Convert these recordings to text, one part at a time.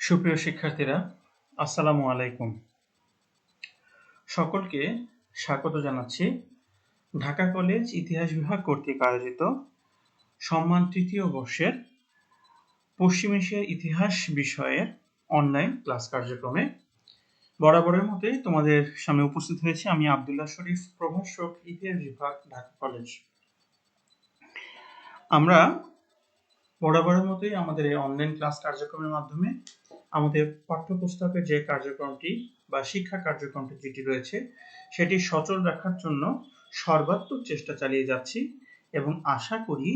সুপ্রিয় শিক্ষার্থীরা, আসসালামু আলাইকুম। সকলকে স্বাগত জানাচ্ছি ঢাকা কলেজ ইতিহাস বিভাগ কর্তৃক আয়োজিত সম্মান তৃতীয় বর্ষের পশ্চিম এশিয়ার ইতিহাস বিষয়ের অনলাইন ক্লাস কার্যক্রমে। বরাবরের মতোই তোমাদের সামনে উপস্থিত হয়েছি আমি আব্দুল্লাহ শরীফ, প্রভাষক, ইতিহাস বিভাগ, ঢাকা কলেজ। আমরা বরাবরের মতোই আমাদের এই অনলাইন ক্লাস কার্যক্রমের মাধ্যমে আমাদের পাঠ্যপুস্তকের যে কার্যক্রমটি বা শিক্ষা কার্যক্রমটি যেটি রয়েছে সেটি সচল রাখার জন্য সর্বাত্মক চেষ্টা চালিয়ে যাচ্ছি এবং আশা করি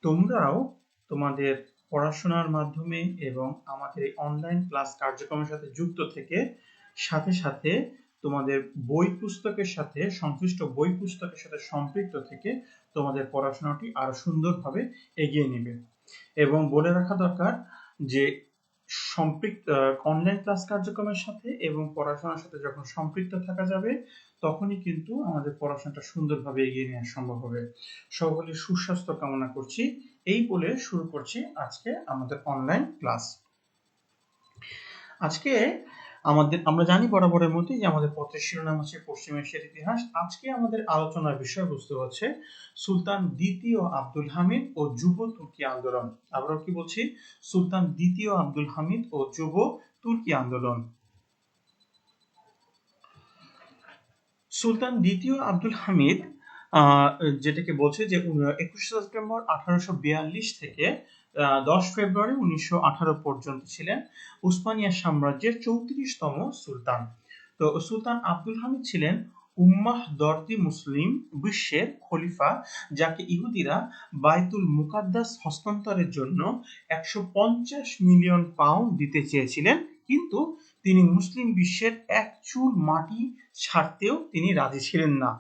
তোমরাও তোমাদের পড়াশোনার মাধ্যমে এবং আমাদের এই অনলাইন ক্লাস কার্যক্রমের সাথে যুক্ত থেকে সাথে সাথে তোমাদের বই পুস্তকের সাথে সংশ্লিষ্ট বই পুস্তকের সাথে সম্পৃক্ত থেকে তোমাদের পড়াশোনাটি আরো সুন্দরভাবে এগিয়ে নেবে। এবং বলে রাখা দরকার যে সম্পৃক্ত অনলাইন ক্লাস কার্যক্রমের সাথে এবং পড়াশোনার সাথে যখন সম্পৃক্ত থাকা যাবে তখনই কিন্তু আমাদের পড়াশোনাটা সুন্দরভাবে এগিয়ে নেওয়া সম্ভব হবে। সকলের সুস্বাস্থ্য কামনা করছি। এই বলে শুরু করছি আজকে আমাদের অনলাইন ক্লাস। আজকে আমরা জানি বরাবরের মতোই যে আমাদের পত্রের শিরোনাম হচ্ছে পশ্চিম এশিয়ার ইতিহাস। আজকে আমাদের আলোচনার বিষয়বস্তু হচ্ছে সুলতান দ্বিতীয় আব্দুল হামিদ ও যুব তুর্কি আন্দোলন। আবার কি বলছি? সুলতান দ্বিতীয় আব্দুল হামিদ ও যুব তুর্কি আন্দোলন। সুলতান দ্বিতীয় আব্দুল হামিদ যেটাকে বলছে যে 21শে সেপ্টেম্বর 1842 থেকে 10 ফেব্রুয়ারি 1918 পর্যন্ত ছিলেন উসমানিয়া সাম্রাজ্যের 34তম সুলতান। তো সুলতান আব্দুল হামিদ ছিলেন উম্মাহ দর্দি মুসলিম বিশ্বের খলিফা, যাকে ইহুদিরা বাইতুল মুকাদ্দাস হস্তান্তরের জন্য 150 মিলিয়ন পাউন্ড দিতে চেয়েছিলেন, কিন্তু তিনি মুসলিম বিশ্বের এক চুল মাটি ছাড়তেও তিনি রাজি ছিলেন না।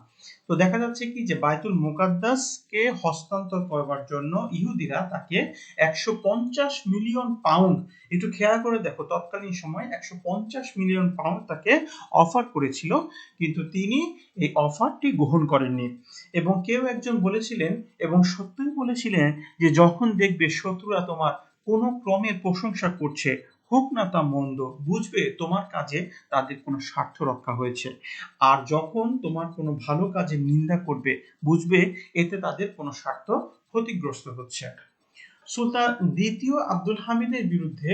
তো দেখা যাচ্ছে কি যে বাইতুল মুকাদ্দাসকে হস্তান্তর করবার জন্য ইহুদিরা তাকে 150 মিলিয়ন পাউন্ড, একটু খেয়াল করে দেখো, তৎকালীন সময় 150 মিলিয়ন পাউন্ড তাকে অফার করেছিল, কিন্তু তিনি এই অফারটি গ্রহণ করেননি। এবং কেউ একজন বলেছিলেন, এবং সত্যই বলেছিলেন, যে যখন দেখবে শত্রুরা তোমার কোনো ক্রমের প্রশংসা করছে, হোক না তা মন্দ, বুঝবে তোমার কাজে তাদের কোনো স্বার্থ রক্ষা হয়েছে। আর যখন তোমার কোনো ভালো কাজে নিন্দা করবে, বুঝবে এতে তাদের কোনো স্বার্থ ক্ষতিগ্রস্ত হচ্ছে। সুলতান দ্বিতীয় আব্দুল হামিদের বিরুদ্ধে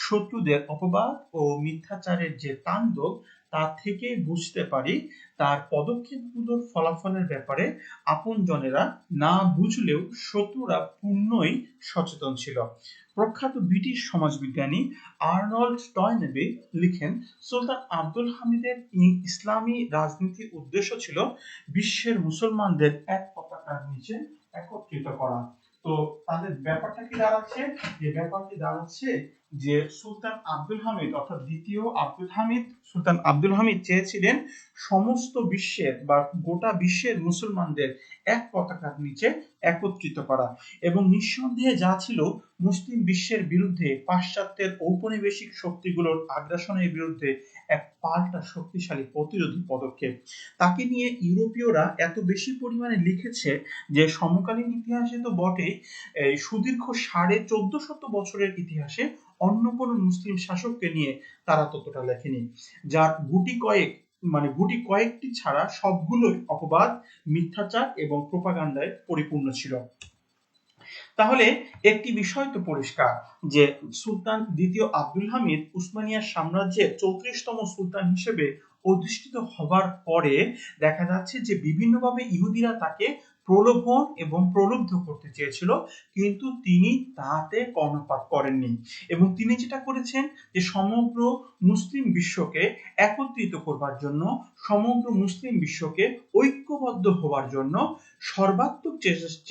শত্রুদের অপবাদ ও মিথ্যাচারের যে তাণ্ডব, তা থেকে বুঝতে পারি তার পদক্ষেপগুলোর ফলাফলের ব্যাপারে আপনজনেরা না বুঝলেও শত্রুরা পূর্ণই সচেতন ছিল। প্রখ্যাত ব্রিটিশ সমাজবিজ্ঞানী আর্নল্ড টয়নেবে লিখেন, সুলতান আব্দুল হামিদের ইসলামী রাজনীতির উদ্দেশ্য ছিল বিশ্বের মুসলমানদের এক পতাকার নিচে একত্রিত করা। তো তাদের ব্যাপারটা কি দাঁড়াচ্ছে? যে ব্যাপারটি দাঁড়াচ্ছে যে সুলতান আব্দুল হামিদ অর্থাৎ দ্বিতীয় আব্দুল হামিদ, সুলতান আব্দুল হামিদ চেয়েছিলেন সমস্ত বিশ্বের বা গোটা বিশ্বের মুসলমানদের এক পতাকার নিচে একত্রিত করা, এবং নিঃসন্দেহে যা ছিল মুসলিম বিশ্বের বিরুদ্ধে পাশ্চাত্যের ঔপনিবেশিক শক্তিগুলোর আগ্রাসনের বিরুদ্ধে এক পাল্টা শক্তিশালী প্রতিরোধী পদক্ষেপ। তাকে নিয়ে ইউরোপীয়রা এত বেশি পরিমাণে লিখেছে যে সমকালীন ইতিহাসে তো বটেই, এই সুদীর্ঘ 1450 বছরের ইতিহাসে অন্য কোনো মুসলিম শাসককে নিয়ে তারা ততটা লেখেনি, যার গুটি কয়েকটি ছাড়া সবগুলোই অপবাদ, মিথ্যাচার এবং প্রোপাগান্ডায় পরিপূর্ণ ছিল। তাহলে একটি বিষয় তো পরিষ্কার যে সুলতান দ্বিতীয় আব্দুল হামিদ উসমানিয়া সাম্রাজ্যের 34তম সুলতান হিসেবে অধিষ্ঠিত হবার পরে দেখা যাচ্ছে যে বিভিন্নভাবে ইহুদিরা তাকে প্রলোভন এবং প্রলুব্ধ করতে চেয়েছিল, কিন্তু তিনি তাতে কর্ণপাত করেননি। এবং তিনি যেটা করেছেন যে সমগ্র মুসলিম বিশ্বকে একত্রিত করবার জন্য, সমগ্র মুসলিম বিশ্বকে ঐক্যবদ্ধ হওয়ার জন্য সর্বাত্মক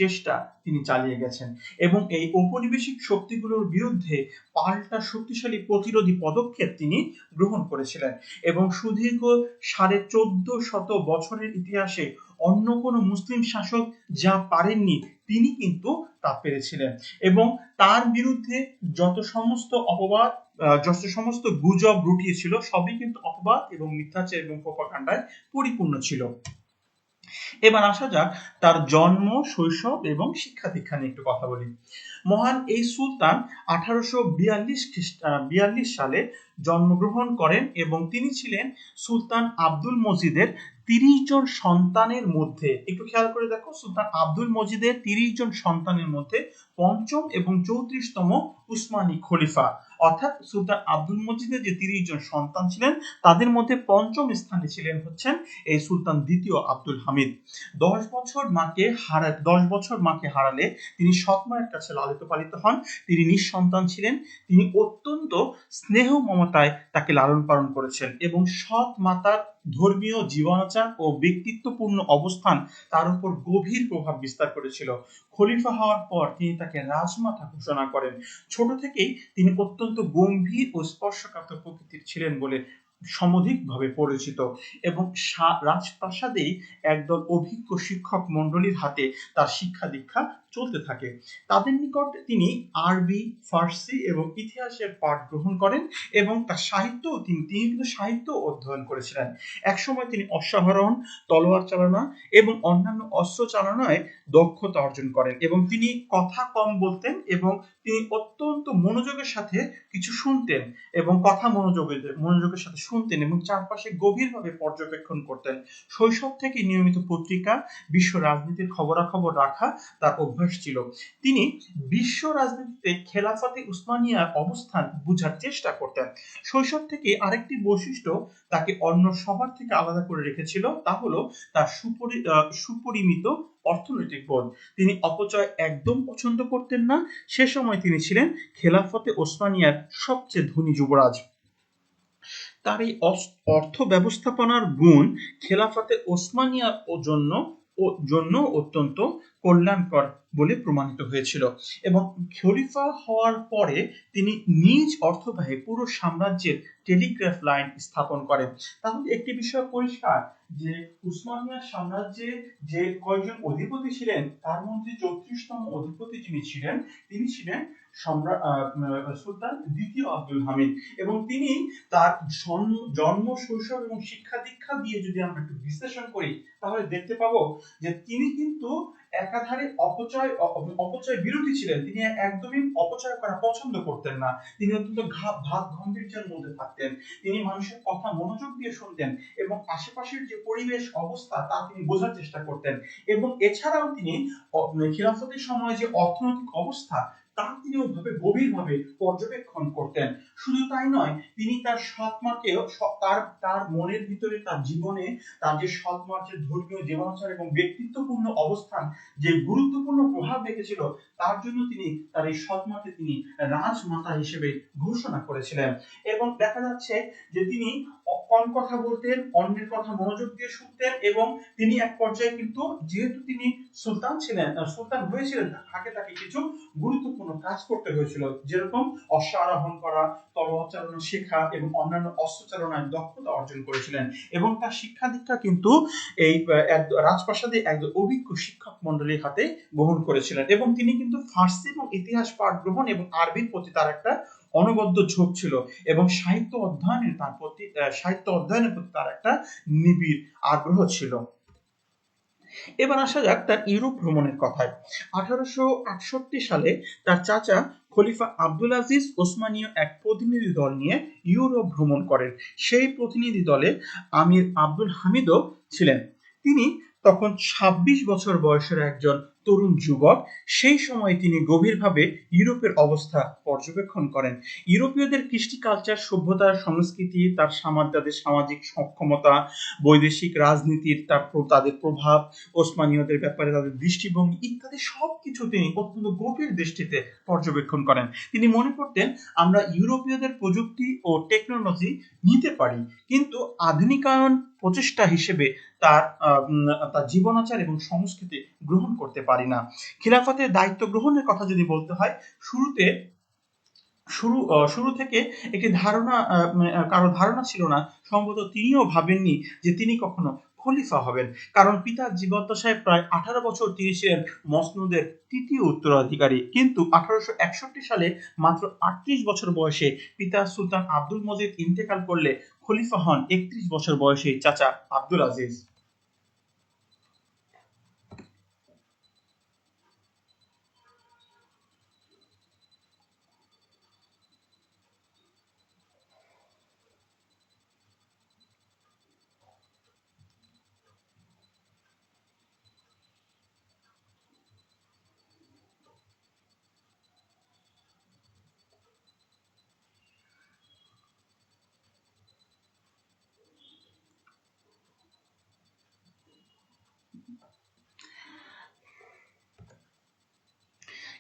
চেষ্টা তিনি চালিয়ে গেছেন, এবং এই ঔপনিবেশিক শক্তিগুলোর বিরুদ্ধে পাল্টা শক্তিশালী প্রতিরোধী পদক্ষেপ তিনি গ্রহণ করেছিলেন। এবং সুদীর্ঘ 1450 বছরের ইতিহাসে অন্য কোনো মুসলিম শাসক যা পারেননি, তিনি কিন্তু তা পেরেছিলেন। এবং তার বিরুদ্ধে যত সমস্ত অপবাদ, যত সমস্ত গুজব রটিয়েছিল, সবই কিন্তু অপবাদ এবং মিথ্যাচার এবং প্রোপাগান্ডায় পরিপূর্ণ ছিল। এবার আসা যাক তার জন্ম, শৈশব এবং শিক্ষা দীক্ষা নিয়ে একটু কথা বলি। মহান এই সুলতান 1842 সালে জন্মগ্রহণ করেন এবং তিনি ছিলেন সুলতান আব্দুল মজিদের 30 জন সন্তানের মধ্যে, একটু খেয়াল করে দেখো, সুলতান আব্দুল মজিদের 30 জন সন্তানের মধ্যে পঞ্চম এবং 34তম উসমানী খলিফা। অর্থাৎ সুলতান আব্দুল মজিদের যে 30 জন সন্তান ছিলেন তাদের মধ্যে পঞ্চম স্থানে ছিলেন হচ্ছেন এই সুলতান দ্বিতীয় আব্দুল হামিদ। 10 বছর মাকে হারালে তিনি সৎ মায়ের কাছে লালিত পালিত হন। তিনি নিঃসন্তান ছিলেন। তিনি অত্যন্ত স্নেহ মমতায় তাকে লালন পালন করেছেন এবং সৎ মাতার ধর্মীয় জীবনাচার ও ব্যক্তিত্বপূর্ণ অবস্থান তার উপর গভীর প্রভাব বিস্তার করেছিল। খলিফা হওয়ার পর তিনি তাকে রাজমাতা ঘোষণা করেন। ছোট থেকেই তিনি অত্যন্ত গম্ভীর ও স্পর্শকাতর প্রকৃতির ছিলেন বলে সমধিকভাবে পরিচিত এবং রাজপ্রাসাদেই একদল অভিজ্ঞ শিক্ষক মণ্ডলীর হাতে তার শিক্ষা দীক্ষা চলতে থাকে। তাদের নিকট তিনি আরবি, ফার্সি এবং ইতিহাসের পাঠ গ্রহণ করেন এবং তার তিনি কিন্তু সাহিত্য অধ্যয়ন করেছিলেন। একসময় তিনি অশ্বারোহণ, তলোয়ার চালনা এবং অন্যান্য অস্ত্র চালনায় দক্ষতা অর্জন করেন এবং তিনি কথা কম বলতেন এবং তিনি অত্যন্ত মনোযোগের সাথে কিছু শুনতেন এবং কথা মনোযোগের সাথে শুনতেন এবং চারপাশে গভীরভাবে পর্যবেক্ষণ করতেন। শৈশব থেকে নিয়মিত পত্রিকা, বিশ্ব রাজনীতির খবরাখবর রাখা তার অভ্যাস ছিল। তিনি বিশ্ব রাজনীতিতে খেলাফতে উসমানিয়ার অবস্থান বোঝার চেষ্টা করতেন। শৈশব থেকে আরেকটি বৈশিষ্ট্য তাকে অন্য সবার থেকে আলাদা করে রেখেছিল, তা হলো তার সুপরিমিত অর্থনৈতিক বোধ। তিনি অপচয় একদম পছন্দ করতেন না। সে সময় তিনি ছিলেন খেলাফতে ওসমানিয়ার সবচেয়ে ধনী যুবরাজ। তার এই অর্থ ব্যবস্থাপনার গুণ খেলাফতে ওসমানিয়ার জন্য অত্যন্ত কল্যাণকর বলে প্রমাণিত হয়েছিল এবং খলিফা হওয়ার পরে তিনি নিজ অর্থব্যয়ে পুরো সাম্রাজ্যের টেলিগ্রাফ লাইন স্থাপন করেন। তাহলে একটি বিষয় পরিষ্কার যে উসমানিয়া সাম্রাজ্যে যে কয়েকজন অধিপতি ছিলেন তার মধ্যে 34তম অধিপতি যিনি ছিলেন তিনি ছিলেন সুলতান দ্বিতীয় আব্দুল হামিদ এবং তিনি তার জন্ম, শৈশব এবং শিক্ষা দীক্ষা দিয়ে যদি আমরা একটু বিশ্লেষণ করি তাহলে দেখতে পাবো যে তিনি কিন্তু একাধারে অপচয় বিরোধী ছিলেন। তিনি একদমই অপচয় করা পছন্দ করতেন না। তিনি অত্যন্ত ভাব গাম্ভীর্যের মধ্যে থাকতেন। তিনি মানুষের কথা মনোযোগ দিয়ে শুনতেন এবং আশেপাশের যে পরিবেশ অবস্থা তা তিনি বোঝার চেষ্টা করতেন এবং এছাড়াও তিনি খিলাফতের সময় যে অর্থনৈতিক অবস্থা তা তিনি ওইভাবে গভীরভাবে পর্যবেক্ষণ করতেন। শুধু তাই নয়, তিনি তার সৎমাকেও তার মনের ভিতরে, তার জীবনে তার যে সৎমার যে ধর্মীয় জীবনাচার এবং ব্যক্তিত্বপূর্ণ অবস্থান যে গুরুত্বপূর্ণ প্রভাব রেখেছিল তার জন্য তিনি তার এই সৎমাকে তিনি রাজমাতা হিসেবে ঘোষণা করেছিলেন। এবং দেখা যাচ্ছে যে তিনি কম কথা বলতেন, অন্যের কথা মনোযোগ দিয়ে শুনতেন এবং তিনি এক পর্যায়ে কিন্তু যেহেতু তিনি সুলতান হয়েছিলেন তাকে কিছু গুরুত্বপূর্ণ কাজ করতে হয়েছিল, যেরকম অশ্বারোহণ করা, তলোয়ার চালনা শেখা এবং অন্যান্য অস্ত্র চালনায় দক্ষতা অর্জন করেছিলেন এবং তার শিক্ষা দীক্ষা কিন্তু এই রাজপ্রাসাদে একজন অভিজ্ঞ শিক্ষক মণ্ডলীর হাতে গ্রহণ করেছিলেন এবং তিনি কিন্তু ফার্সি এবং ইতিহাস পাঠ গ্রহণ এবং আরবির প্রতি তার একটা অনবদ্য ঝোঁক ছিল এবং সাহিত্য অধ্যয়নের প্রতি তার একটা নিবিড় আগ্রহ ছিল। এবার আসা যাক তার ইউরোপ ভ্রমণের কথায়। 1868 সালে তার চাচা খলিফা আব্দুল আজিজ ওসমানীয় এক প্রতিনিধি দল নিয়ে ইউরোপ ভ্রমণ করেন। সেই প্রতিনিধি দলে আমির আব্দুল হামিদও ছিলেন। তিনি তখন 26 বছর বয়সের একজন তরুণ যুবক। সেই সময় তিনি গভীরভাবে ইউরোপের অবস্থা পর্যবেক্ষণ করেন। ইউরোপীয়দের কৃষ্টি কালচার, সভ্যতা, সংস্কৃতি, তাদের সামাজিক সক্ষমতা, বৈদেশিক রাজনীতির তাদের প্রভাব, ওসমানীয়দের ব্যাপারে তাদের দৃষ্টিভঙ্গি ইত্যাদি সবকিছু তিনি অত্যন্ত গভীর দৃষ্টিতে পর্যবেক্ষণ করেন। তিনি মনে করতেন আমরা ইউরোপীয়দের প্রযুক্তি ও টেকনোলজি নিতে পারি, কিন্তু আধুনিকায়ন প্রচেষ্টা হিসেবে তার জীবনাচার এবং সংস্কৃতি গ্রহণ করতে পারি না। খিলাফতের দায়িত্ব গ্রহণের কথা যদি বলতে হয়, শুরু থেকে একটি কারো ধারণা ছিল না, সম্ভবত তিনিও ভাবেননি যে তিনি কখনো খলিফা হবেন, কারণ পিতার জীবদ্দশায় প্রায় 18 বছর তিনি ছিলেন মসনদের তৃতীয় উত্তরাধিকারী। কিন্তু 1861 সালে মাত্র 38 বছর বয়সে পিতা সুলতান আব্দুল মজিদ ইন্তেকাল করলে খলিফা হন 31 বছর বয়সে চাচা আব্দুল আজিজ।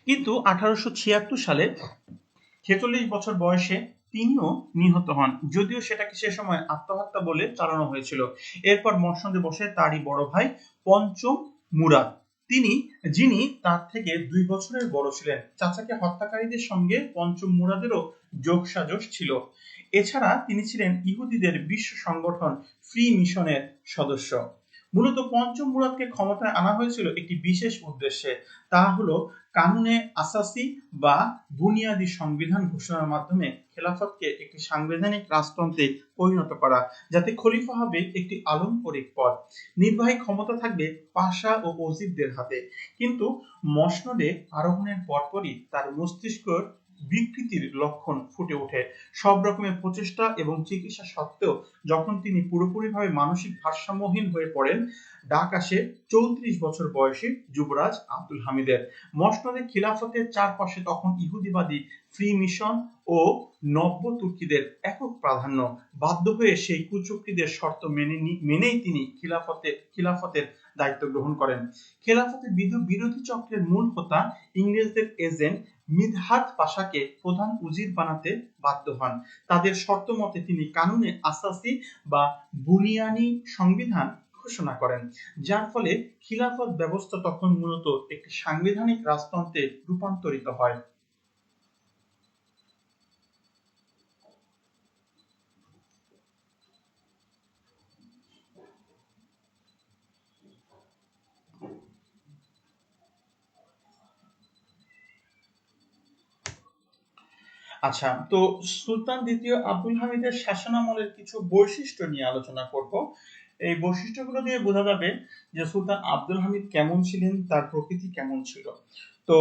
কিন্তু 1876 সালে 46 বছর বয়সে তিনিও নিহত হন, যদিও সেটাকে সে সময় আত্মহত্যা বলে চালানো হয়েছিল। এরপর মসনদে বসে তারই বড় ভাই পঞ্চম মুরাদ, যিনি তার থেকে 2 বছরের বড় ছিলেন। চাচাকে হত্যাকারীদের সঙ্গে পঞ্চম মুরাদেরও যোগসাজশ ছিল। এছাড়া তিনি ছিলেন ইহুদিদের বিশ্ব সংগঠন ফ্রি মিশনের সদস্য। মূলত পঞ্চম মুরাদকে ক্ষমতায় আনা হয়েছিল একটি বিশেষ উদ্দেশ্যে, তা হলো কানুনে আসাসি বা বুনিয়াদি সংবিধান ঘোষণার মাধ্যমে খেলাফতকে একটি সাংবিধানিক রাজতন্ত্রে পরিণত করা, যাতে খলিফা হবে একটি আলংকরিক পদ। নির্বাহী ক্ষমতা থাকবে পাশা ও ওজিরদের হাতে। কিন্তু মসনদে আরোহণের পরপরই তার মস্তিষ্কের বিকৃতির লক্ষণ ফুটে ওঠে। সব রকমের প্রচেষ্টা এবং চিকিৎসা সত্ত্বেও যখন তিনি পুরোপুরিভাবে মানসিক ভারসাম্যহীন হয়ে পড়েন, ডাক আসে 34 বছর বয়সী যুবরাজ আব্দুল হামিদের। মসনদে খিলাফতের চারপাশে তখন ইহুদিবাদী ফ্রি মিশন ও নব্য তুর্কিদের একক প্রাধান্য। বাধ্য হয়ে সেই কুচক্রীদের শর্ত মেনেই তিনি খিলাফতের দায়িত্ব গ্রহণ করেন। খেলাফতের বিরোধী চক্রের মূল হোতা ইংরেজদের এজেন্ট মিদহাত পাশাকে প্রধান উজির বানাতে বাধ্য হন। তাদের শর্ত মতে তিনি কানুনে আসাসি বা বুনিয়ানি সংবিধান ঘোষণা করেন, যার ফলে খিলাফত ব্যবস্থা তখন মূলত একটি সাংবিধানিক রাজতন্ত্রে রূপান্তরিত হয়। আচ্ছা, তো সুলতান দ্বিতীয় আব্দুল হামিদের শাসনামলের কিছু বৈশিষ্ট্য নিয়ে আলোচনা করব। এই বৈশিষ্ট্যগুলো দিয়ে বোঝা যাবে যে সুলতান আব্দুল হামিদ কেমন ছিলেন, তার প্রকৃতি কেমন ছিল। তো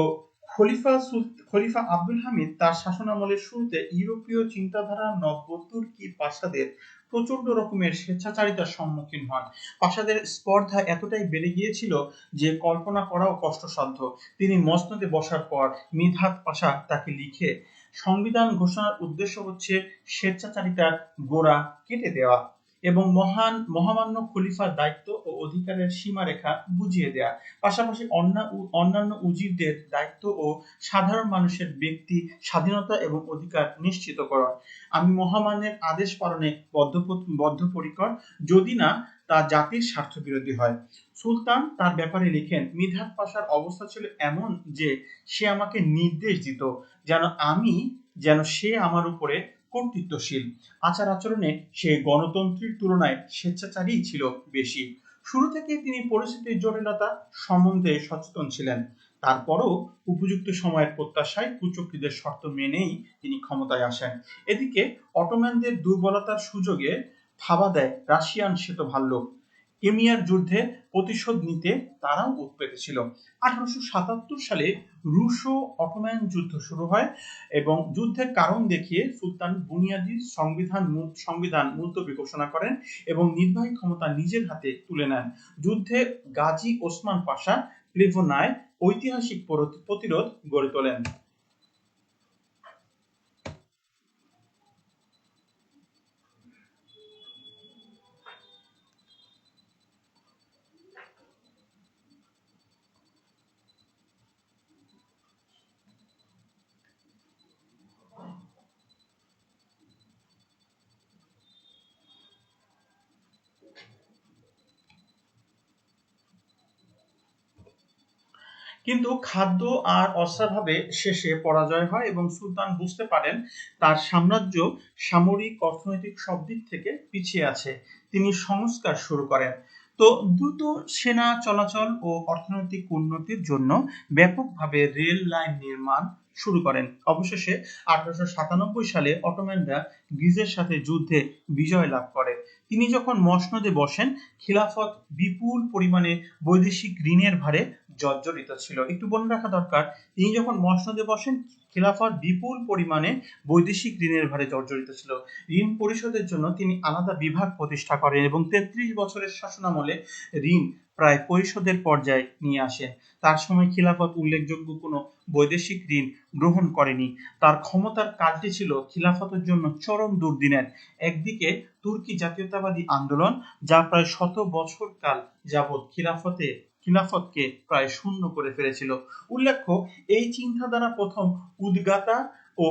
খলিফা আব্দুল হামিদ তার শাসনামলের শুরুতে ইউরোপীয় চিন্তাধারার নব্য তুর্কি পাশাদের প্রচন্ড রকমের স্বেচ্ছাচারিতার সম্মুখীন হন। পাশাদের স্পর্ধা এতটাই বেড়ে গিয়েছিল যে কল্পনা করাও কষ্টসাধ্য। তিনি মসনদে বসার পর মিদহাত পাশা তাকে লিখে, সংবিধান ঘোষণার উদ্দেশ্য হচ্ছে স্বেচ্ছাচারিতার গোড়া কেটে দেওয়া এবং মহামান্য খলিফার দায়িত্ব ও অধিকারের সীমারেখা বুঝিয়ে দেয়া, পাশাপাশি অন্যান্য উজিরদের দায়িত্ব ও সাধারণ মানুষের ব্যক্তি স্বাধীনতা এবং অধিকার নিশ্চিতকরণ। আমি মহামান্যের আদেশ পালনে বদ্ধপরিকর, যদি না তা জাতির স্বার্থ বিরোধী হয়। সুলতান তার ব্যাপারে লিখেন, মিদহাত পাশার অবস্থা ছিল এমন যে সে আমাকে নির্দেশ দিত যেন সে আমার উপরে কর্তৃত্বশীল। আচার আচরণে সে গণতন্ত্রের তুলনায় স্বেচ্ছাচারী ছিল বেশি। শুরু থেকে তিনি পরিস্থিতির জটিলতা সম্বন্ধে সচেতন ছিলেন। তারপরও উপযুক্ত সময়ের প্রত্যাশায় কুচক্রীদের শর্ত মেনেই তিনি ক্ষমতায় আসেন। এদিকে অটোম্যানদের দুর্বলতার সুযোগে থাবা দেয় রাশিয়ান শ্বেতভাল্লুক। ক্রিমিয়ার যুদ্ধে প্রতিশোধ নিতে তারাও উৎপেতে ছিল। 1877 সালে রুশো অটোম্যান যুদ্ধ শুরু হয় এবং যুদ্ধের কারণ দেখিয়ে সুলতান বুনিয়াদি সংবিধান মুলতবি ঘোষণা করেন এবং নির্বাহী ক্ষমতা নিজের হাতে তুলে নেন। যুদ্ধে গাজী ওসমান পাশা লিভোনায় ঐতিহাসিক প্রতিরোধ গড়ে তোলেন। কিন্তু খাদ্য আর অস্ত্রাভাবে শেষে পরাজয় হয় এবং সুলতান বুঝতে পারেন তার সাম্রাজ্য সামরিক অর্থনৈতিক সব দিক থেকে পিছিয়ে আছে। তিনি সংস্কার শুরু করেন। তো দ্রুত সেনা চলাচল ও অর্থনৈতিক উন্নতির জন্য ব্যাপকভাবে রেল লাইন নির্মাণ শুরু করেন। অবশেষে 1897 সালে অটোম্যানরা গ্রিসের সাথে যুদ্ধে বিজয় লাভ করে। তিনি যখন মসনদে বসেন, খিলাফত বিপুল পরিমাণে বৈদেশিক ঋণের ভারে জর্জরিত ছিল। একটু মনে রাখা দরকার, তিনি যখন মসনদে বসেন, খিলাফত বিপুল পরিমাণে বৈদেশিক ঋণের ভারে জর্জরিত ছিল। ঋণ পরিশোধের জন্য তিনি আলাদা বিভাগ প্রতিষ্ঠা করেন এবং 33 বছরের শাসনামলে ঋণ প্রায় পরিশোধের পর্যায়ে নিয়ে আসেন। তার সময় খিলাফত উল্লেখযোগ্য কোনো বৈদেশিক ঋণ গ্রহণ করেনি। তার ক্ষমতার কালটি ছিল খিলাফতের জন্য চরম দুর্দিনের। একদিকে তুর্কি জাতীয়তাবাদী আন্দোলন, যা প্রায় 100 বছর কাল যাবৎ খিলাফতকে প্রায় শূন্য করে ফেলেছিল। উল্লেখ্য, এই চিন্তাধারা প্রথম উদ্গাতা ও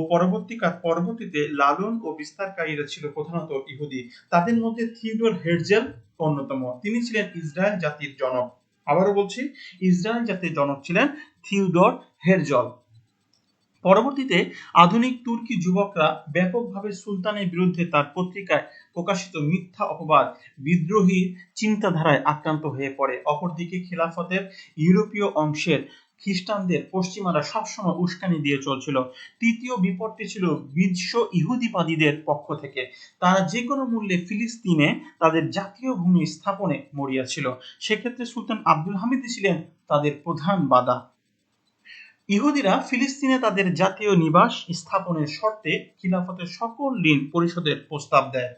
পরবর্তীতে লালন ও বিস্তারকারীরা ছিল প্রধানত ইহুদি। তাদের মধ্যে থিওডর হের্জেল অন্যতম। তিনি ছিলেন ইসরায়েল জাতির জনক। আবারও বলছি, ইসরায়েল জাতির জনক ছিলেন থিওডর হের্জল। পরবর্তীতে আধুনিক তুর্কি যুবকরা ব্যাপকভাবে সুলতানের বিরুদ্ধে তার পত্রিকায় প্রকাশিত মিথ্যা অপবাদ, বিদ্রোহী চিন্তাধারায় আক্রান্ত হয়ে পড়ে। অপরদিকে খিলাফতের ইউরোপীয় অংশের খ্রিস্টানদের পশ্চিমারা সবসময় উস্কানি দিয়ে চলছিল। তৃতীয় বিপদটি ছিল বিশ্ব ইহুদিবাদীদের পক্ষ থেকে। তারা যে কোনো মূল্যে ফিলিস্তিনে তাদের জাতীয় ভূমি স্থাপনে মরিয়া ছিল। সেক্ষেত্রে সুলতান আব্দুল হামিদ ছিলেন তাদের প্রধান বাধা। ইহুদিরা ফিলিস্তিনে তাদের জাতীয় নিবাস স্থাপনের শর্তে খিলাফতের সকল ঋণ পরিশোধের প্রস্তাব দেয়।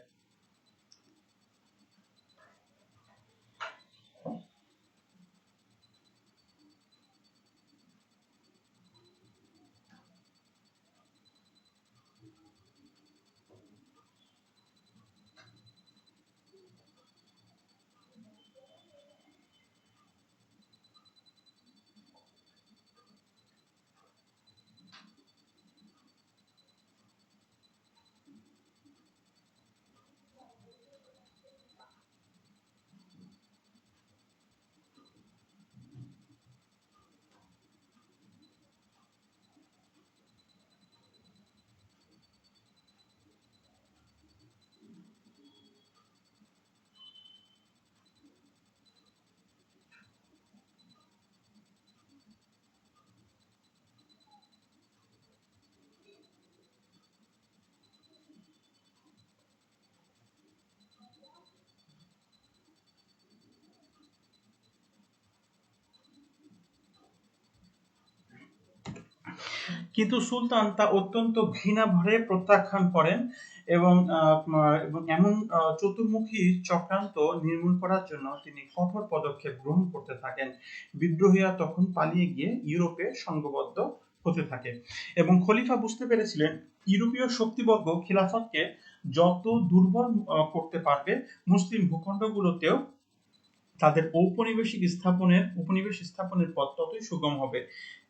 কিন্তু সুলতান তা অত্যন্ত ঘৃণাভরে প্রত্যাখ্যান করেন এবং এমন চতুর্মুখী চক্রান্ত নির্মূল করার জন্য তিনি কঠোর পদক্ষেপ গ্রহণ করতে থাকেন। বিদ্রোহীরা তখন পালিয়ে গিয়ে ইউরোপে সংঘবদ্ধ হতে থাকে এবং খলিফা বুঝতে পেরেছিলেন ইউরোপীয় শক্তিবর্গ খিলাফতকে যত দুর্বল করতে পারবে, মুসলিম ভূখণ্ডগুলোতেও তাদের উপনিবেশ স্থাপনের পথ ততই সুগম হবে।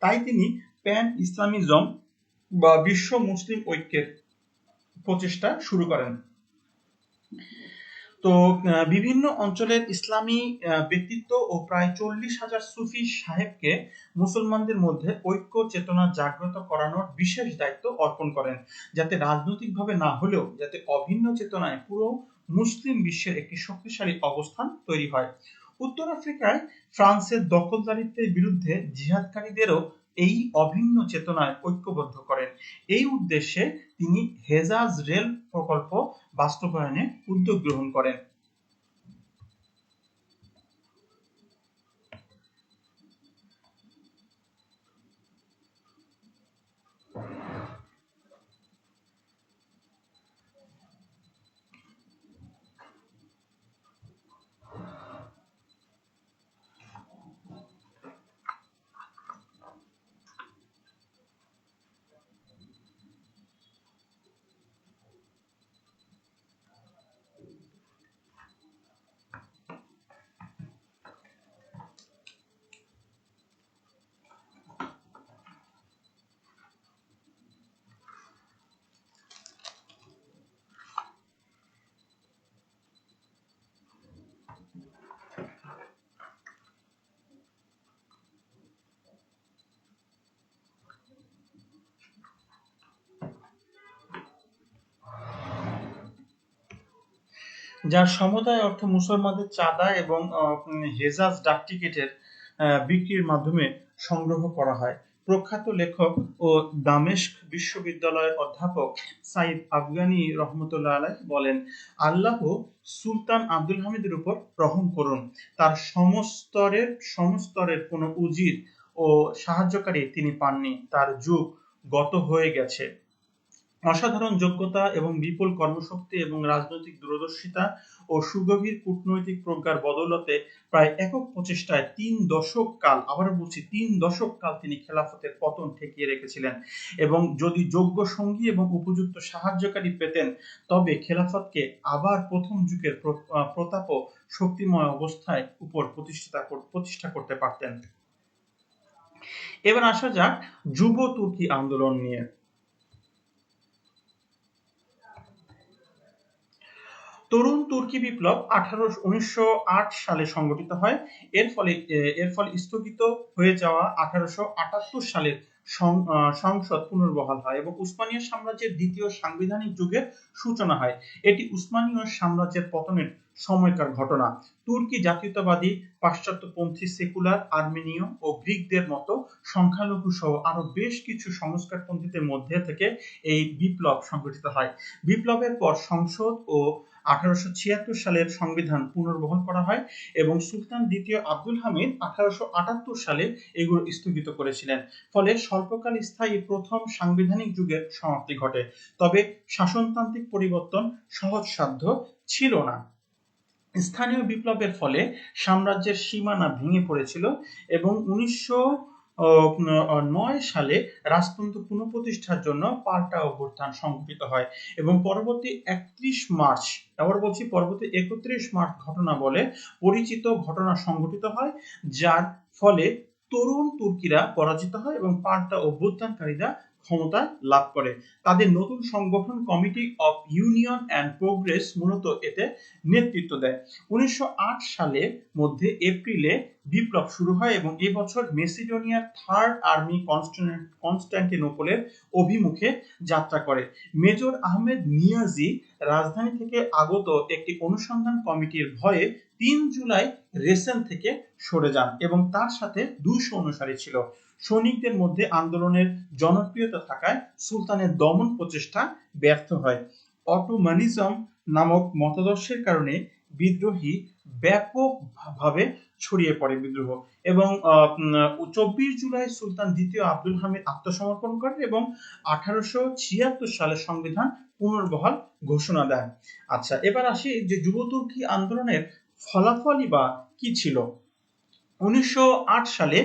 তাই তিনি প্যান ইসলামিজম বা বিশ্ব মুসলিম ঐক্যের প্রচেষ্টা শুরু করেন। তো বিভিন্ন অঞ্চলের ইসলামী ব্যক্তিত্ব ও প্রায় 40,000 সুফি সাহেবকে মুসলমানদের মধ্যে ঐক্য চেতনা জাগ্রত করানোর বিশেষ দায়িত্ব অর্পণ করেন, যাতে রাজনৈতিকভাবে না হলেও যাতে অভিন্ন চেতনায় পুরো মুসলিম বিশ্বের একটি শক্তিশালী অবস্থান তৈরি হয়। উত্তর আফ্রিকায় ফ্রান্সের দখলদারিত্বের বিরুদ্ধে জিহাদকারীদেরও এই অভিন্ন চেতনায় ঐক্যবদ্ধ করেন। এই উদ্দেশ্যে তিনি হেজাজ রেল প্রকল্প বাস্তবায়নে উদ্যোগ গ্রহণ করেন। যার সমুদায় অর্থ মুসলমানদের চাঁদা এবং হেজাজ ডাক টিকিটের বিক্রির মাধ্যমে সংগ্রহ করা হয়। প্রখ্যাত লেখক ও দামেস্ক বিশ্ববিদ্যালয়ের অধ্যাপক সাইদ আফগানি রহমতুল্লাহ আলাইহ বলেন, আল্লাহ সুলতান আব্দুল হামিদের উপর রহম করুন। তার সমস্তরের কোনো উজির ও সাহায্যকারী তিনি পাননি। তার যুগ গত হয়ে গেছে। অসাধারণ যোগ্যতা এবং বিপুল কর্মশক্তি এবং রাজনৈতিক দূরদর্শিতা ও সুগভীর কূটনৈতিক প্রজ্ঞার বদৌলতে প্রায় একক প্রচেষ্টায় 3 দশক কাল, আবারও বলছি 3 দশক কাল, তিনি খেলাফতের পতন ঠেকিয়ে রেখেছিলেন। এবং যদি যোগ্য সঙ্গী এবং উপযুক্ত সাহায্যকারী পেতেন, তবে খেলাফতকে আবার প্রথম যুগের প্রতাপ ও শক্তিময় অবস্থায় উপর প্রতিষ্ঠা করতে পারতেন। এবার আসা যাক যুব তুর্কি আন্দোলন নিয়ে। তরুণ তুর্কি বিপ্লব 1908 সালে সংগঠিত হয়। এর ফলে স্থগিত হয়ে যাওয়া 1878 সালের সংসদ পুনর্বহাল হয় এবং উসমানীয় সাম্রাজ্যের দ্বিতীয় সাংবিধানিক যুগের সূচনা হয়। এটি উসমানীয় সাম্রাজ্যের পতনের সময়কার ঘটনা। তুর্কি জাতীয়তাবাদী, পাশ্চাত্যপন্থী, সেকুলার, আর্মেনীয় ও গ্রিকদের মতো সংখ্যালঘু সহ আরো বেশ কিছু সংস্কারপন্থীদের মধ্যে থেকে এই বিপ্লব সংগঠিত হয়। বিপ্লবের পর সংসদ ও 1876 সালের সংবিধান পুনর্বহাল করা হয় এবং সুলতান দ্বিতীয় আব্দুল হামিদ 1878 সালে এগুলো স্থগিত করেছিলেন। ফলে স্বল্পকাল স্থায়ী প্রথম সাংবিধানিক যুগের সমাপ্তি ঘটে। তবে শাসনতান্ত্রিক পরিবর্তন সহজসাধ্য ছিল না। স্থানীয় বিপ্লবের ফলে সাম্রাজ্যের সীমানা ভেঙে পড়েছিল এবং 1909 সালে রাজতন্ত্র পুনঃপ্রতিষ্ঠার জন্য পাল্টা অভ্যুত্থান সংঘটিত হয় এবং পরবর্তী 31 মার্চ ঘটনা বলে পরিচিত ঘটনা সংঘটিত হয়, যার ফলে তরুণ তুর্কিরা পরাজিত হয় এবং পাল্টা অভ্যুত্থানকারীরা ক্ষমতা লাভ করে। তাদের নতুন সংগঠন committee of union and progress মূলত এতে নেতৃত্ব দেয়। 1908 সালের মধ্যে এপ্রিলে বিপ্লব শুরু হয় এবং এ বছর মেসিডোনিয়ার থার্ড আর্মি কনস্ট্যান্টিনোপলের অভিমুখে যাত্রা করে। মেজর আহমেদ নিয়াজি রাজধানী থেকে আগত একটি অনুসন্ধান কমিটির ভয়ে 3 জুলাই রেসেন থেকে সরে যান এবং তার সাথে 200 অনুসারী ছিল। সৈনিকদের মধ্যে আন্দোলনের জনপ্রিয়তা থাকায় সুলতানের দমন প্রচেষ্টা ব্যর্থ হয়। অটোমানিজম নামক মতাদর্শের কারণে বিদ্রোহী ব্যাপকভাবে ছড়িয়ে পড়ে বিদ্রোহ এবং 24 জুলাই সুলতান দ্বিতীয় আব্দুল হামিদ আত্মসমর্পণ করেন এবং 1876 সালে সংবিধান পুনর্বহাল ঘোষণা দেন। আচ্ছা, এবার আসি যে যুব তুর্কি আন্দোলনের ফলাফলই বা কি ছিল। 1908 সালে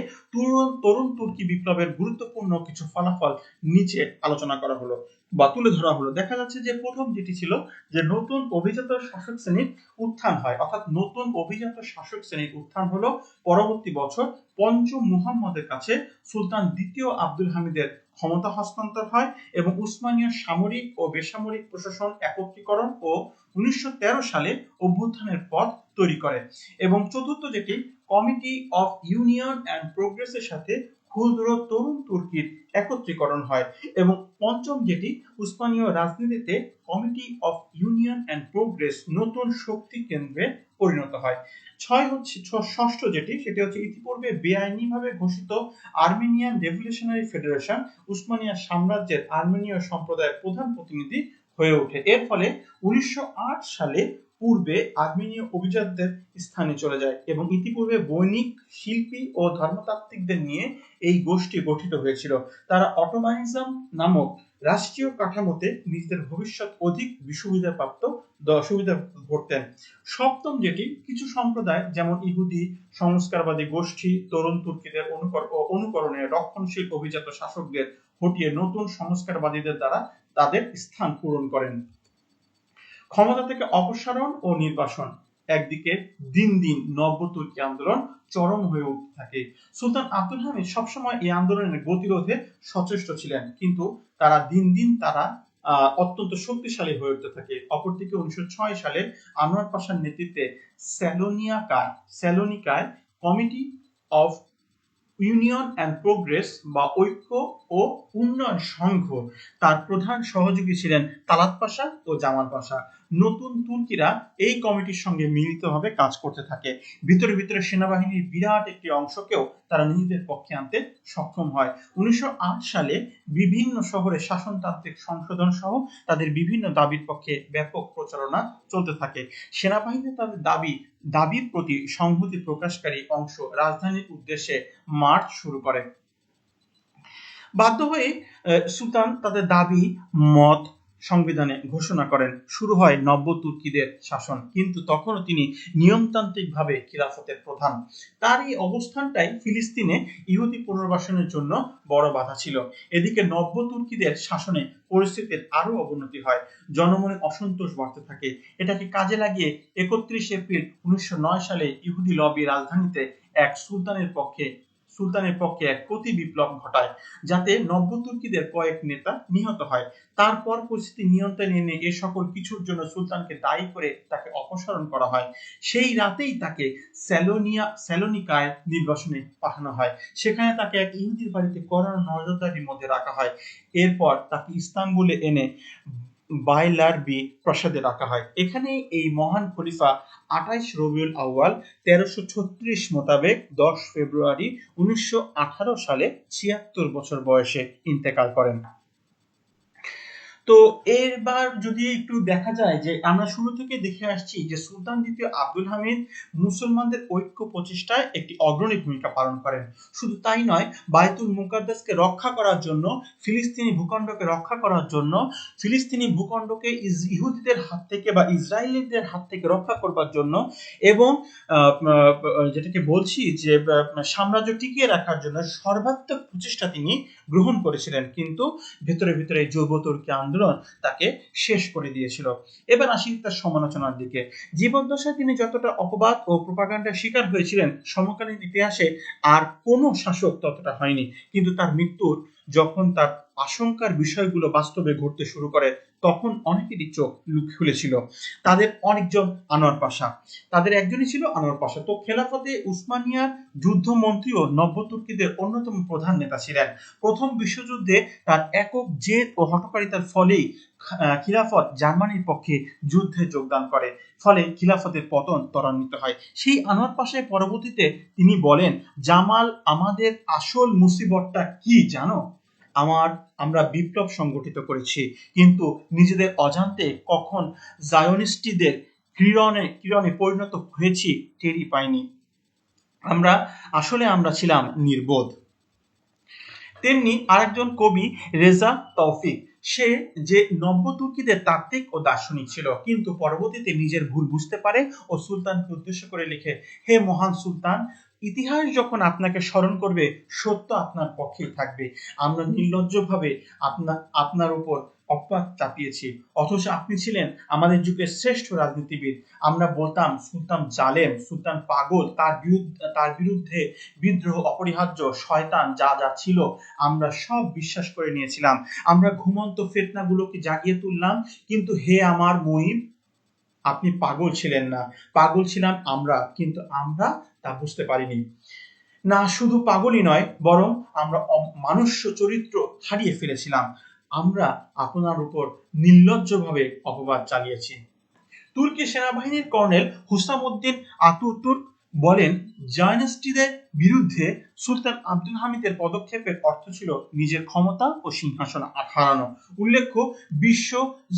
তরুণ তুর্কি বিপ্লবের গুরুত্বপূর্ণ কিছু ফলাফল নিচে আলোচনা করা হলো বা তুলে ধরা হলো। দেখা যাচ্ছে যে প্রথম যেটি ছিল যে নতুন অভিজাত শাসক শ্রেণীর উত্থান হয়, অর্থাৎ নতুন অভিজাত শাসক শ্রেণীর উত্থান হলো। পরবর্তী বছর পঞ্চম মুহাম্মদের কাছে সুলতান দ্বিতীয় আব্দুল হামিদের ক্ষমতা হস্তান্তর হয় এবং উসমানীয় সামরিক ও বেসামরিক প্রশাসন একত্রীকরণ ও 1913 সালে অভ্যুত্থানের পথ তৈরি করে। এবং চতুর্থ যেটি কমিটি অফ ইউনিয়ন অ্যান্ড প্রোগ্রেসের সাথে ক্ষুদ্র তরুণ তুর্কির একত্রীকরণ হয় এবং পঞ্চম যেটি উসমানীয় রাজনীতিতে committee of union and progress নতুন শক্তি কেন্দ্রে পরিণত হয়। ষষ্ঠ যেটি সেটি হচ্ছে ইতিপূর্বে বেআইনিভাবে ঘোষিত আর্মেনিয়ান রেভলিউশনারি ফেডারেশন উসমানিয়া সাম্রাজ্যের আর্মেনীয় সম্প্রদায়ের প্রধান প্রতিনিধি হয়ে ওঠে। এর ফলে 1908 সালে পূর্বে আর্মেনীয় অভিজাতদের স্থানে চলে যায় এবং ইতিপূর্বে বণিক, শিল্পী ও ধর্মতাত্ত্বিকদের নিয়ে এই গোষ্ঠী গঠিত হয়েছিল। তারা অটোমানিজম নামক রাষ্ট্রীয় কাঠামোতে নিজেদের ভবিষ্যৎ অধিক সুবিধা করতেন। সপ্তম যেটি কিছু সম্প্রদায় যেমন ইহুদি সংস্কারবাদী গোষ্ঠী তরুণ তুর্কিদের অনুকরণে রক্ষণশীল অভিজাত শাসকদের হটিয়ে নতুন সংস্কারবাদীদের দ্বারা তাদের স্থান পূরণ করেন। ক্ষমতা থেকে অপসারণ ও নির্বাসন। একদিকে দিন দিন নব্য তুর্কি আন্দোলন চরম হয়ে উঠতে থাকে। সুলতান আব্দুল হামিদ সবসময় এই আন্দোলনের গতিরোধে সচেষ্ট ছিলেন, কিন্তু দিন দিন তারা অত্যন্ত শক্তিশালী হয়ে উঠতে থাকে। অপরদিকে 1906 সালে আনোয়ার পাশার নেতৃত্বে স্যালোনিকায় committee of union and progress বা ঐক্য ও উন্নয়ন সংঘ, তার প্রধান সহযোগী ছিলেন তালাত পাশা ও জামাল পাশা। নতুন তুর্কিরা এই কমিটির সঙ্গে মিলিতভাবে কাজ করতে থাকে। ভিতরে ভিতরে সেনাবাহিনীর বিরাট একটি অংশকেও তারা নিজেদের পক্ষে আনতে সক্ষম হয়। 1908 সালে বিভিন্ন শহরে শাসনতান্ত্রিক সংশোধন সহ তাদের বিভিন্ন দাবির পক্ষে ব্যাপক প্রচারণা চলতে থাকে। সেনাবাহিনী তাদের দাবির প্রতি সংহতি প্রকাশকারী অংশ রাজধানীর উদ্দেশ্যে মার্চ শুরু করে। বাধ্য হয়ে সুলতান তাদের দাবি মত সংবিধানে ঘোষণা করেন। শুরু হয় নব্য তুর্কিদের শাসন, কিন্তু তখনও তিনি নিয়মতান্ত্রিকভাবে খিলাফতের প্রধান। তার এই অবস্থানটাই ফিলিস্তিনে ইহুদি পুনর্বাসনের জন্য বড় বাধা ছিল। এদিকে নব্য তুর্কিদের শাসনে পরিস্থিতির আরো অবনতি হয়, জনমনে অসন্তোষ বাড়তে থাকে। এটাকে কাজে লাগিয়ে 31 এপ্রিল 1909 সালে ইহুদি লবি রাজধানীতে এক সুলতানের পক্ষে এক প্রতি বিপ্লব ঘটায়, যাতে নব্য তুর্কিদের কয়েক নেতা নিহত হয়। তারপর পরিস্থিতি নিয়ন্ত্রণে এনে এ সকল কিছুর জন্য সুলতানকে দায়ী করে তাকে অপসারণ করা হয়। সেই রাতেই তাকে স্যালোনিকায় নির্বাসনে পাঠানো হয়। সেখানে তাকে এক ইহুদির বাড়িতে কড়া নজরদারির মধ্যে রাখা হয়। এরপর তাকে ইস্তাম্বুলে এনে বাইলারবি প্রাসাদে রাখা হয়। এখানে এই মহান খলিফা 28 রবিউল আউয়াল 1336 মোতাবেক 10 ফেব্রুয়ারি 1918 সালে 76 বছর বয়সে ইন্তেকাল করেন। তো এবার যদি একটু দেখা যায় যে আমরা শুরু থেকে দেখে আসছি যে সুলতান দ্বিতীয় আব্দুল হামিদ মুসলমানদের ঐক্য প্রচেষ্টায় একটি অগ্রণী ভূমিকা পালন করেন। শুধু তাই নয়, বায়তুল মুকাদ্দাসকে রক্ষা করার জন্য, ফিলিস্তিনি ভূখণ্ডকে রক্ষা করার জন্য, ফিলিস্তিনি ভূখণ্ডকে ইহুদিদের হাত থেকে বা ইসরায়েলিদের হাত থেকে রক্ষা করবার জন্য, এবং যেটাকে বলছি যে সাম্রাজ্য টিকিয়ে রাখার জন্য সর্বাত্মক প্রচেষ্টা তিনি গ্রহণ করেছিলেন। কিন্তু ভেতরে ভেতরে যুব তুর্কি আন্দোলন তাকে শেষ করে দিয়েছিল। এবার আসি তার সমালোচনার দিকে। জীবদ্দশায় তিনি যতটা অপবাদ ও প্রোপাগান্ডার শিকার হয়েছিলেন, সমকালীন ইতিহাসে আর কোনো শাসক ততটা হয়নি। কিন্তু তার মৃত্যুর যখন তার আশঙ্কার বিষয়গুলো বাস্তবে ঘটতে শুরু করে, তখন অনেকেরই চোখ খুলেছিল। তাদের অনেকজন আনোয়ার পাশা, তাদের একজনই ছিল আনোয়ার পাশা। তো খেলাফতে উসমানিয়ার যুদ্ধমন্ত্রী ও নব্য তুর্কিদের অন্যতম প্রধান নেতা ছিলেন। প্রথম বিশ্বযুদ্ধে তার একক জেদ ও হঠকারিতার ফলেই খিলাফত জার্মানির পক্ষে যুদ্ধে যোগদান করে, ফলে খিলাফতের পতন ত্বরান্বিত হয়। সেই আনোয়ার পাশায় পরবর্তীতে তিনি বলেন, জামাল, আমাদের আসল মুসিবতটা কি জানো? আমরা বিপ্লব সংগঠিত করেছি, কিন্তু নিজেদের অজান্তে কখন জায়োনিস্টদের কিরণে পরিণত হয়েছি টেরই পাইনি। আমরা ছিলাম নির্বোধ। তেমনি আরেকজন কবি রেজা তৌফিক, সে যে নব্য তুর্কিদের তাত্ত্বিক ও দার্শনিক ছিল, কিন্তু পরবর্তীতে নিজের ভুল বুঝতে পারে ও সুলতানকে উদ্দেশ্য করে লিখে, হে মহান সুলতান, ইতিহাস যখন আপনাকে স্মরণ করবে, সত্য আপনার পক্ষেই থাকবে। আমরা নির্লজ্জভাবে আপনার উপর অপবাদ চাপিয়েছি, অথচ আপনি ছিলেন আমাদের যুগের শ্রেষ্ঠ রাজনীতিবিদ। আমরা বলতাম সুলতান জালেম, সুলতান পাগল, তার বিরুদ্ধে বিদ্রোহ অপরিহার্য, শয়তান যা যা ছিল আমরা সব বিশ্বাস করে নিয়েছিলাম। আমরা ঘুমন্ত ফিতনাগুলোকে জাগিয়ে তুললাম। কিন্তু হে আমার মুঈব, আপনি পাগল ছিলেন না, পাগল ছিলাম আমরা, কিন্তু আমরা তা বুঝতে পারিনি। না, শুধু পাগলই নয়, বরং আমরা মানুষ্য চরিত্র হারিয়ে ফেলেছিলাম। আমরা আপনার উপর নির্লজ্জভাবে অপবাদ চালিয়েছি। তুর্কি সেনাবাহিনীর কর্নেল হুসামউদ্দিন আতাতুর্ক বলেন, জায়নিস্টদের বিরুদ্ধে সুলতান আব্দুল হামিদের পদক্ষেপের অর্থ ছিল নিজের ক্ষমতা ও সিংহাসন হারানো। উল্লেখ্য, বিশ্ব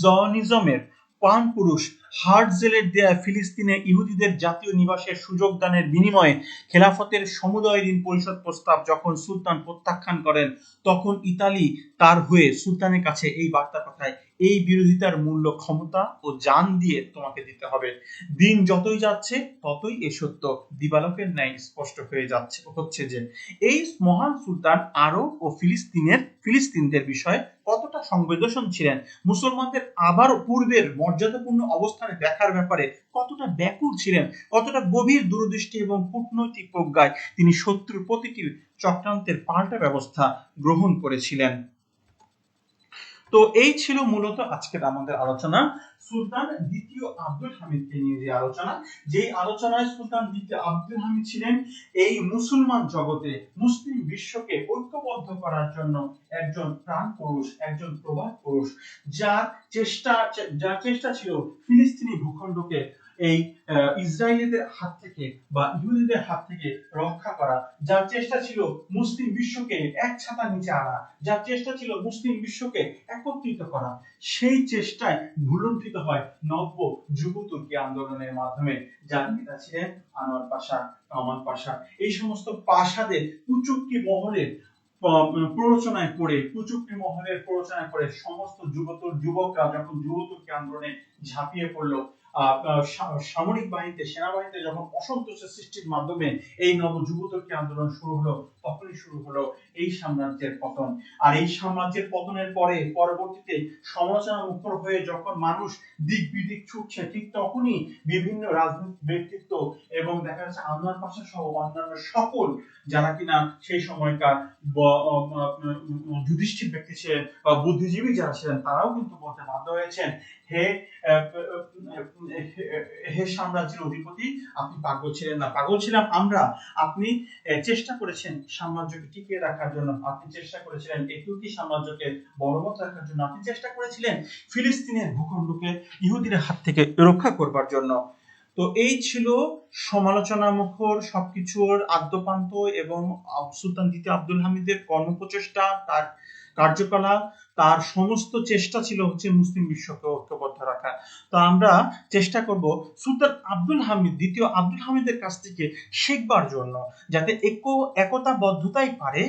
জয়নিজমের প্রাণপুরুষ হার্টজেলের দেয়া ফিলিস্তিনে ইহুদিদের জাতীয় নিবাসের সুযোগ দানের বিনিময়ে খেলাফতের সমুদয় ঋণ পরিশোধ প্রস্তাব যখন সুলতান প্রত্যাখ্যান করেন, তখন ইতালি তার হয়ে সুলতানের কাছে এই বার্তা পাঠায়, এই বিরোধিতার মূল্য ক্ষমতা ও জান দিয়ে তোমাকে দিতে হবে। দিন যতই যাচ্ছে ততই এ সত্য দিবালোকের ন্যায় স্পষ্ট হচ্ছে যে এই মহান সুলতান আরব ও ফিলিস্তিনদের বিষয়ে কতটা সংবেদনশীল ছিলেন, মুসলমানদের আবার পূর্বের মর্যাদাপূর্ণ অবস্থানে দেখার ব্যাপারে কতটা ব্যাকুল ছিলেন, কতটা গভীর দূরদৃষ্টি এবং কূটনৈতিক প্রজ্ঞায় তিনি শত্রুর প্রতিটি চক্রান্তের পাল্টা ব্যবস্থা গ্রহণ করেছিলেন। তো এই ছিল মূলত আজকের আমাদের আলোচনা, সুলতান দ্বিতীয় আব্দুল হামিদকে নিয়ে যে আলোচনা, যেই আলোচনায় সুলতান দ্বিতীয় আব্দুল হামিদ ছিলেন এই মুসলমান জগতে, মুসলিম বিশ্বকে ঐক্যবদ্ধ করার জন্য একজন প্রাণ পুরুষ, একজন প্রবাদ পুরুষ, যার চেষ্টা ছিল ফিলিস্তিনি ভূখণ্ডকে এই ইসরায়েলিদের হাত থেকে বা ইহুদিদের হাত থেকে রক্ষা করা, যার চেষ্টা ছিল মুসলিম বিশ্বকে এক ছাতার নিচে আনা, যার চেষ্টা ছিল মুসলিম বিশ্বকে একত্রিত করা, সেই চেষ্টায় ভুলুণ্ঠিত হয় নব্য যুব তুর্কি আন্দোলনের মাধ্যমে, যার নেতা ছিলেন আনোয়ার পাশা, কামাল পাশা। এই সমস্ত পাশাদের কুচুক্তি মহলের প্ররোচনায় পড়ে, কুচক্রী মহলের প্ররোচনায় পড়ে সমস্ত যুবকরা যখন যুবতুর্কি আন্দোলনে ঝাঁপিয়ে পড়লো, সামরিক বাহিনীতে, সেনাবাহিনীতে যখন অসন্তোষ সৃষ্টির মাধ্যমে এই নব যুবতুর্কি আন্দোলন শুরু হলো, তখনই শুরু হলো এই সাম্রাজ্যের পতন। আর এই সাম্রাজ্যের পতনের পরে পরবর্তীতে সমালোচনা মুখর হয়ে যখন মানুষ দিক বিদিক ছুটছে, ঠিক তখনই বিভিন্ন রাজনৈতিক ব্যক্তিত্ব এবং দেখা যাচ্ছে আনোয়ার পাশা সহ অন্যান্য সকল যারা কিনা সেই সময়কার যুধিষ্ঠির ব্যক্তি ছিলেন বা বুদ্ধিজীবী যারা ছিলেন, তারাও কিন্তু বলতে বাধ্য হয়েছেন, হে হে সাম্রাজ্যের অধিপতি, আপনি পাগল ছিলেন না, পাগল ছিলাম আমরা। আপনি চেষ্টা করেছেন সাম্রাজ্যকে টিকিয়ে রাখার জন্য, আপনি চেষ্টা করেছিলেন তুর্কি সাম্রাজ্যকে বলবৎ রাখার জন্য, আপনি চেষ্টা করেছিলেন ফিলিস্তিনের ভূখণ্ডকে ইহুদিদের হাত থেকে রক্ষা করবার জন্য। তো এই ছিল সমালোচনা মুখর সবকিছুর আদ্যপান্ত এবং সুলতান দ্বিতীয় আব্দুল হামিদের কর্মপ্রচেষ্টা, তার কার্যকলাপ, তার সমস্ত চেষ্টা ছিল হচ্ছে মুসলিম বিশ্বকে ঐক্যবদ্ধ রাখা। তো আমরা চেষ্টা করব সুলতান আব্দুল হামিদ, দ্বিতীয় আব্দুল হামিদের কাছ থেকে শিখবার জন্য, যাতে একতাবদ্ধতাই পারে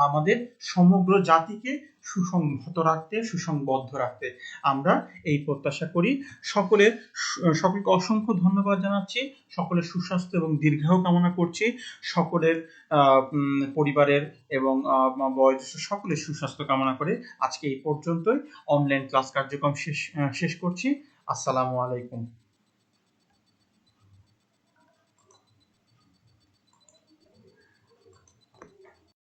আমাদের সমগ্র জাতিকে সুসংহত রাখতে, সুসংবদ্ধ রাখতে। আমরা এই প্রত্যাশা করি। সকলকে অসংখ্য ধন্যবাদ জানাচ্ছি, সকলের সুস্বাস্থ্য এবং দীর্ঘায়ু কামনা করছি, সকলের পরিবারের এবং বয়োজ্যেষ্ঠ সকলের সুস্বাস্থ্য কামনা করে আজকে এই পর্যন্তই অনলাইন ক্লাস কার্যক্রম শেষ করছি। আসসালামু আলাইকুম।